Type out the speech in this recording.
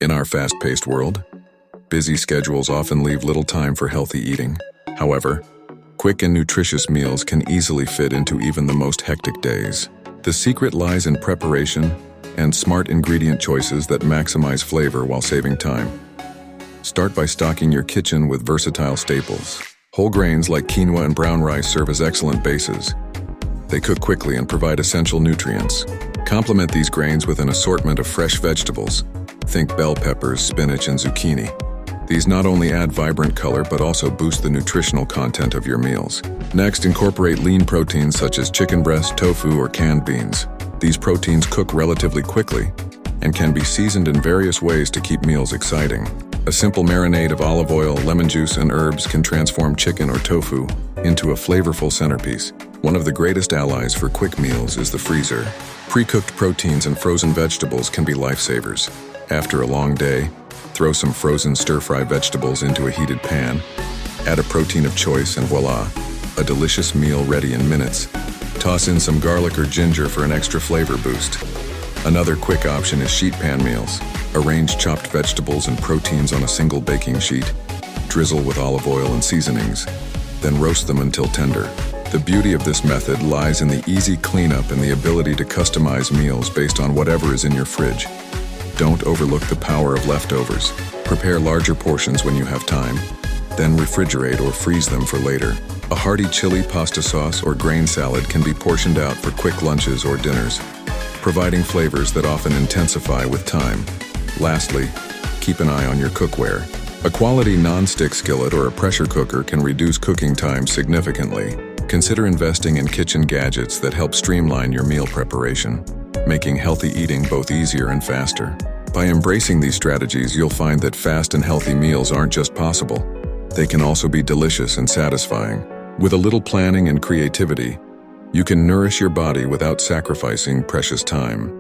In our fast-paced world, busy schedules often leave little time for healthy eating. However, quick and nutritious meals can easily fit into even the most hectic days. The secret lies in preparation and smart ingredient choices that maximize flavor while saving time. Start by stocking your kitchen with versatile staples. Whole grains like quinoa and brown rice serve as excellent bases. They cook quickly and provide essential nutrients. Complement these grains with an assortment of fresh vegetables. Think bell peppers, spinach, and zucchini. These not only add vibrant color but also boost the nutritional content of your meals. Next, incorporate lean proteins such as chicken breast, tofu, or canned beans. These proteins cook relatively quickly and can be seasoned in various ways to keep meals exciting. A simple marinade of olive oil, lemon juice, and herbs can transform chicken or tofu into a flavorful centerpiece. One of the greatest allies for quick meals is the freezer. Pre-cooked proteins and frozen vegetables can be lifesavers. After a long day, throw some frozen stir-fry vegetables into a heated pan, add a protein of choice, and voila, a delicious meal ready in minutes. Toss in some garlic or ginger for an extra flavor boost. Another quick option is sheet pan meals. Arrange chopped vegetables and proteins on a single baking sheet, drizzle with olive oil and seasonings, then roast them until tender. The beauty of this method lies in the easy cleanup and the ability to customize meals based on whatever is in your fridge. Don't overlook the power of leftovers. Prepare larger portions when you have time, then refrigerate or freeze them for later. A hearty chili, pasta sauce, or grain salad can be portioned out for quick lunches or dinners, providing flavors that often intensify with time. Lastly, keep an eye on your cookware. A quality non-stick skillet or a pressure cooker can reduce cooking time significantly. Consider investing in kitchen gadgets that help streamline your meal preparation, making healthy eating both easier and faster. By embracing these strategies, you'll find that fast and healthy meals aren't just possible. They can also be delicious and satisfying. With a little planning and creativity, you can nourish your body without sacrificing precious time.